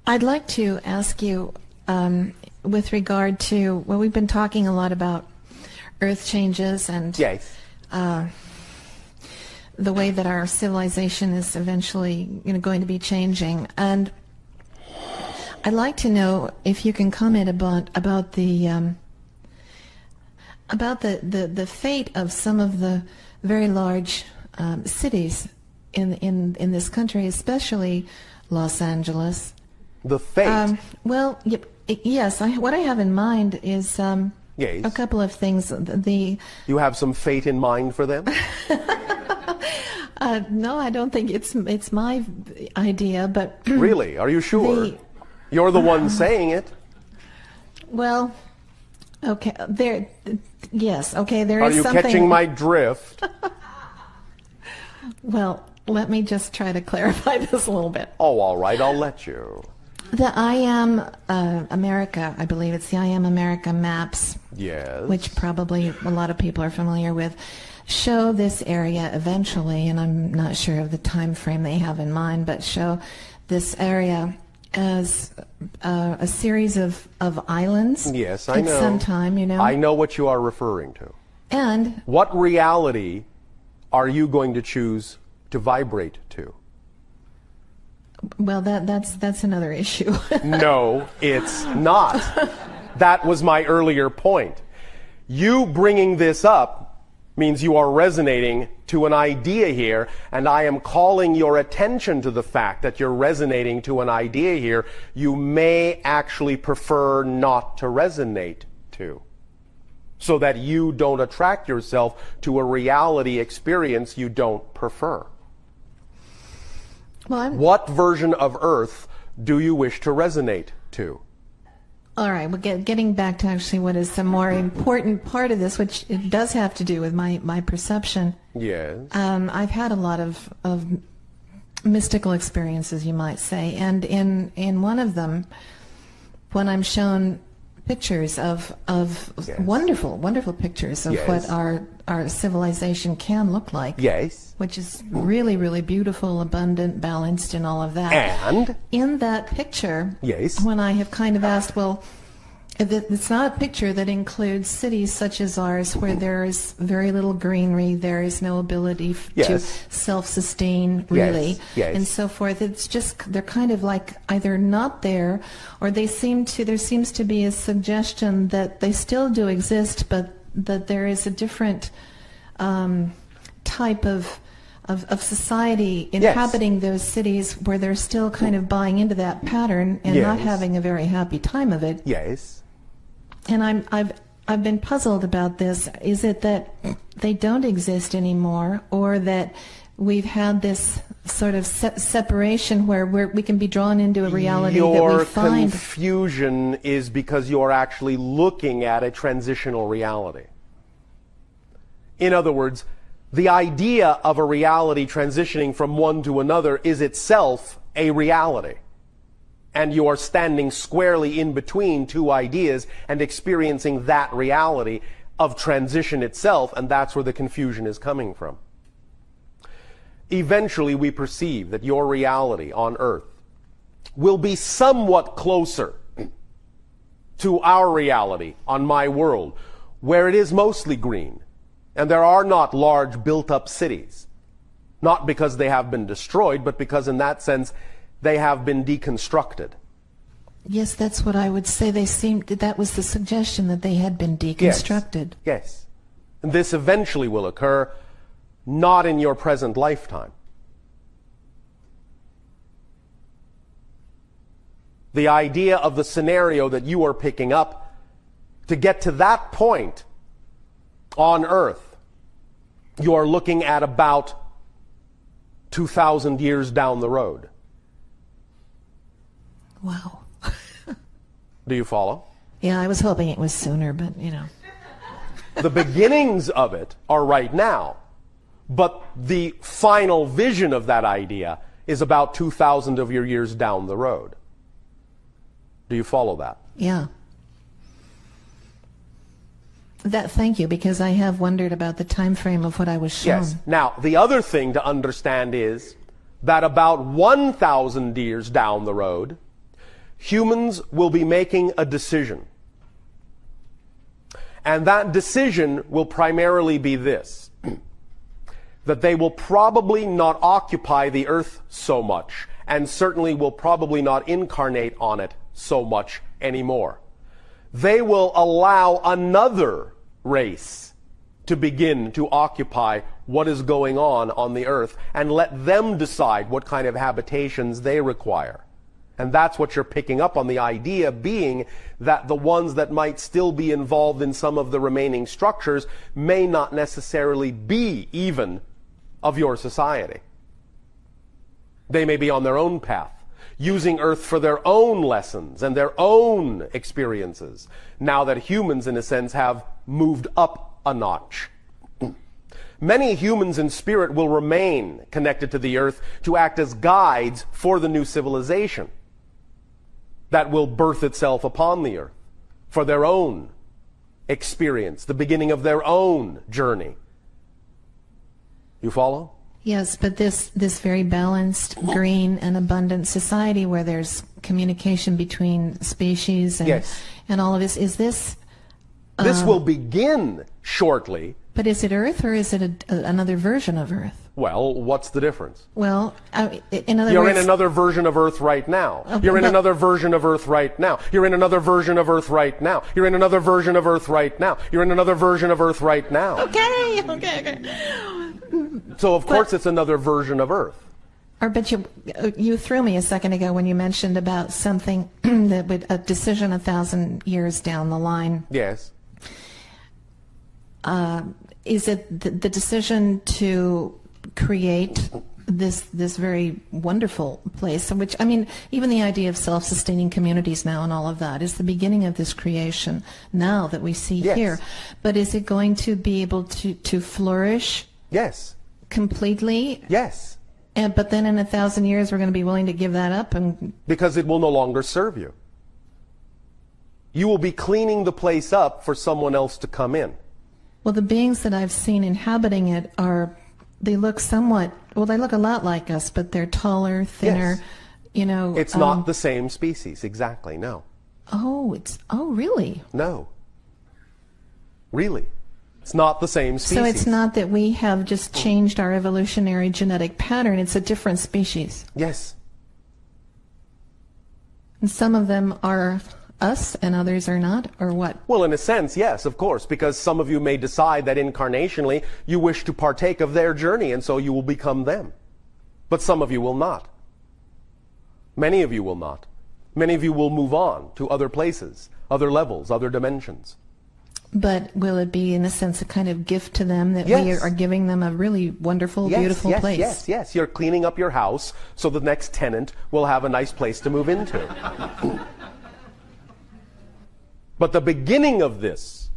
I'd like to ask you, with regard to, well, we've been talking a lot about earth changes and Yes. The way that our civilization is eventually going to be changing. And I'd like to know if you can comment about the fate of some of the very large cities in this country, especially Los Angeles. The fate? Well, yes. What I have in mind is Yes. a couple of things. You have some fate in mind for them? No, I don't think it's my idea, but Really? Are you sure? You're the one saying it. well, okay, yes, okay, there Are is you something. catching my drift? Well, let me just try to clarify this a little bit. Oh, all right, I'll let you. The I Am America, I believe it's the I Am America maps, Yes. which probably a lot of people are familiar with, show this area eventually, and I'm not sure of the time frame they have in mind, but show this area as a series of islands. Yes, I at know. some time, I know what you are referring to. And What reality are you going to choose to vibrate to? well, that's another issue. No, it's not. That was my earlier point. You bringing this up means you are resonating to an idea here, and I am calling your attention to the fact that you're resonating to an idea here you may actually prefer not to resonate to, so that you don't attract yourself to a reality experience you don't prefer. Well, What version of Earth do you wish to resonate to? all right, well, getting back to actually what is the more important part of this, which it does have to do with my perception. Yes. I've had a lot of mystical experiences, you might say, and in one of them, when I'm shown pictures of Yes. wonderful pictures of Yes. what our civilization can look like, Yes. which is really, really beautiful, abundant, balanced, and all of that. And? In that picture, Yes. when I have kind of asked, well, it's not a picture that includes cities such as ours where there is very little greenery, there is no ability to Yes. self-sustain, really, Yes, yes. and so forth. It's just, they're kind of like either not there, or there seems to be a suggestion that they still do exist, but that there is a different type of society inhabiting those cities where they're still kind of buying into that pattern and not Yes. having a very happy time of it. Yes. And I've been puzzled about this. Is it that they don't exist anymore, or that we've had this sort of separation where we can be drawn into a reality that Your we find? confusion is because you're actually looking at a transitional reality. In other words, the idea of a reality transitioning from one to another is itself a reality. And you are standing squarely in between two ideas and experiencing that reality of transition itself, and that's where the confusion is coming from. Eventually, we perceive that your reality on Earth will be somewhat closer to our reality on my world, where it is mostly green, and there are not large built-up cities. Not because they have been destroyed, but because in that sense, they have been deconstructed. Yes, that's what I would say. That was the suggestion, that they had been deconstructed. Yes. And this eventually will occur, not in your present lifetime. The idea of the scenario that you are picking up, to get to that point on Earth, you are looking at about 2,000 years down the road. Wow. Do you follow? Yeah, I was hoping it was sooner, but The beginnings of it are right now, but the final vision of that idea is about 2,000 of your years down the road. Do you follow that? Yeah. Thank you, because I have wondered about the time frame of what I was shown. Yes. Now, the other thing to understand is that about 1,000 years down the road, humans will be making a decision. And that decision will primarily be this, that they will probably not occupy the earth so much, and certainly will probably not incarnate on it so much anymore. They will allow another race to begin to occupy what is going on the earth and let them decide what kind of habitations they require. And that's what you're picking up on, the idea being that the ones that might still be involved in some of the remaining structures may not necessarily be even of your society. They may be on their own path, using Earth for their own lessons and their own experiences, now that humans, in a sense, have moved up a notch. Many humans in spirit will remain connected to the Earth to act as guides for the new civilization that will birth itself upon the Earth for their own experience, the beginning of their own journey. You follow? Yes, but this very balanced, green, and abundant society where there's communication between species and, yes. and all of this, is this... This will begin shortly. But is it Earth or is it another version of Earth? Well, what's the difference? Well, in other You're words... in another version of Earth right now. Okay, You're in another version of Earth right now. You're in another version of Earth right now. You're in another version of Earth right now. You're in another version of Earth right now. Okay. So, of course, it's another version of Earth. But you threw me a second ago when you mentioned about something that would, a decision 1,000 years down the line. Yes. Is it the decision to create this very wonderful place, in which, I mean, even the idea of self-sustaining communities now and all of that is the beginning of this creation now that we see yes. here. But is it going to be able to flourish? Yes. Completely? Yes. But then in 1,000 years we're going to be willing to give that up? Because it will no longer serve you. You will be cleaning the place up for someone else to come in. Well, the beings that I've seen inhabiting it they look somewhat, well, they look a lot like us, but they're taller, thinner, yes. you know. It's not the same species, exactly, no. Oh, really? No. Really. It's not the same species. So it's not that we have just changed our evolutionary genetic pattern, it's a different species. Yes. And some of them are us and others are not, or what? Well, in a sense, yes, of course, because some of you may decide that incarnationally you wish to partake of their journey, and so you will become them. But some of you will not. Many of you will not. Many of you will move on to other places, other levels, other dimensions. But will it be, in a sense, a kind of gift to them that yes. we are giving them a really wonderful, yes, beautiful yes, place? Yes. You're cleaning up your house so the next tenant will have a nice place to move into. But the beginning of this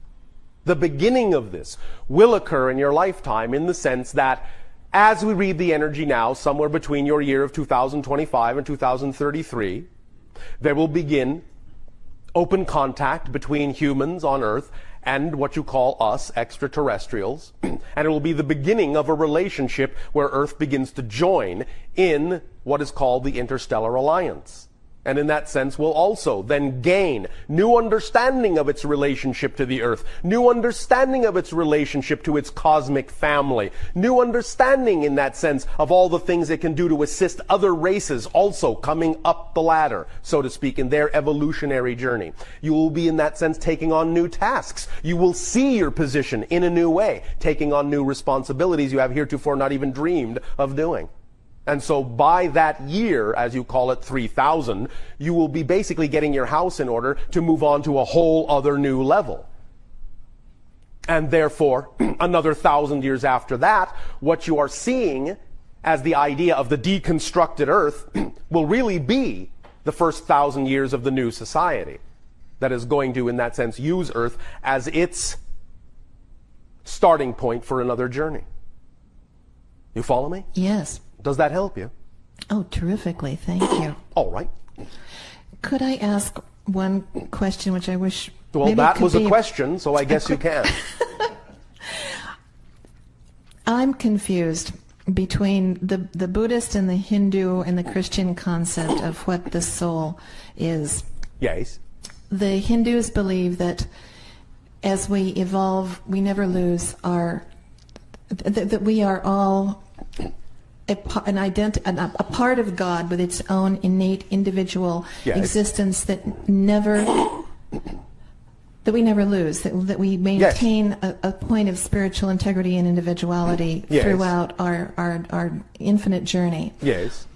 will occur in your lifetime, in the sense that as we read the energy now, somewhere between your year of 2025 and 2033, there will begin open contact between humans on Earth and what you call us, extraterrestrials. And it will be the beginning of a relationship where Earth begins to join in what is called the Interstellar Alliance. And in that sense will also then gain new understanding of its relationship to the Earth, new understanding of its relationship to its cosmic family, new understanding in that sense of all the things it can do to assist other races also coming up the ladder, so to speak, in their evolutionary journey. You will be in that sense taking on new tasks. You will see your position in a new way, taking on new responsibilities you have heretofore not even dreamed of doing. And so by that year, as you call it, 3000, you will be basically getting your house in order to move on to a whole other new level. And therefore, another 1,000 years after that, what you are seeing as the idea of the deconstructed Earth will really be the first 1,000 years of the new society that is going to, in that sense, use Earth as its starting point for another journey. You follow me? Yes. Does that help you? Oh, terrifically. Thank you. All right. Could I ask one question, which I wish... Well, that was a question, so I guess you can. I'm confused between the Buddhist and the Hindu and the Christian concept of what the soul is. Yes. The Hindus believe that as we evolve, we never lose that we are all a part of God with its own innate individual existence that we never lose, that we maintain a point of spiritual integrity and individuality throughout our infinite journey. Yes.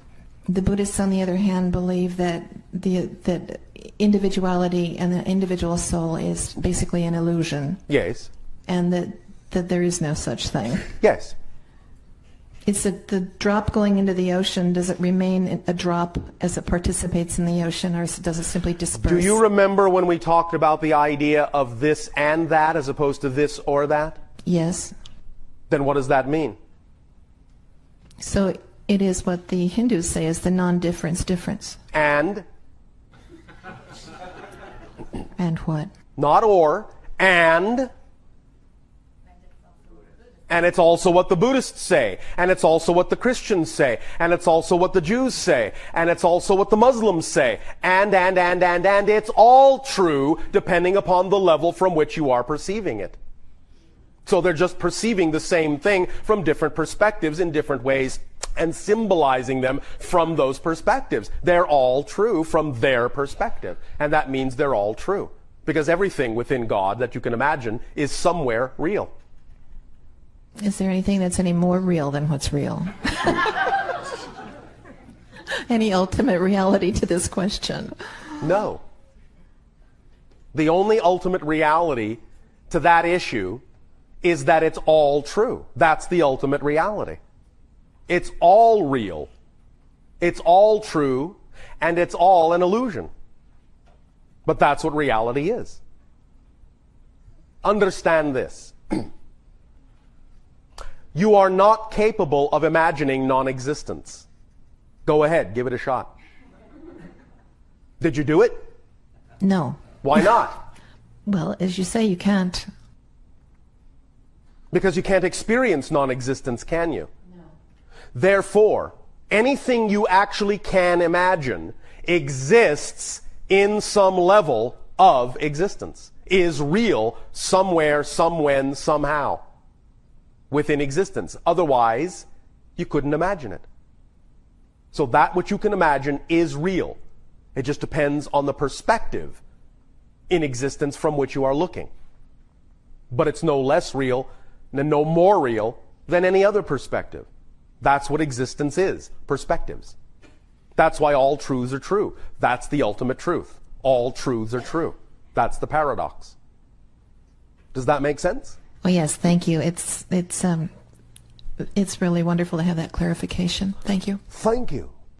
The Buddhists, on the other hand, believe that that individuality and the individual soul is basically an illusion. Yes. And that there is no such thing. Yes. It's the drop going into the ocean. Does it remain a drop as it participates in the ocean, or does it simply disperse? Do you remember when we talked about the idea of this and that as opposed to this or that? Yes. Then what does that mean? So it is what the Hindus say is the non-difference difference. And? And what? Not or, and it's also what the Buddhists say, and it's also what the Christians say, and it's also what the Jews say, and it's also what the Muslims say, and it's all true depending upon the level from which you are perceiving it. So they're just perceiving the same thing from different perspectives in different ways and symbolizing them from those perspectives. They're all true from their perspective, and that means they're all true, because everything within God that you can imagine is somewhere real. Is there anything that's any more real than what's real? Any ultimate reality to this question? No. The only ultimate reality to that issue is that it's all true. That's the ultimate reality. It's all real. It's all true, and it's all an illusion. But that's what reality is. Understand this. You are not capable of imagining non-existence. Go ahead, give it a shot. Did you do it? No. Why not? Well, as you say, you can't. Because you can't experience non-existence, can you? No. Therefore, anything you actually can imagine exists in some level of existence, is real somewhere, somewhen, somehow within existence. Otherwise, you couldn't imagine it. So that which you can imagine is real. It just depends on the perspective in existence from which you are looking. But it's no less real and no more real than any other perspective. That's what existence is, perspectives. That's why all truths are true. That's the ultimate truth. All truths are true. That's the paradox. Does that make sense? Oh yes, thank you. It's really wonderful to have that clarification. Thank you. Thank you.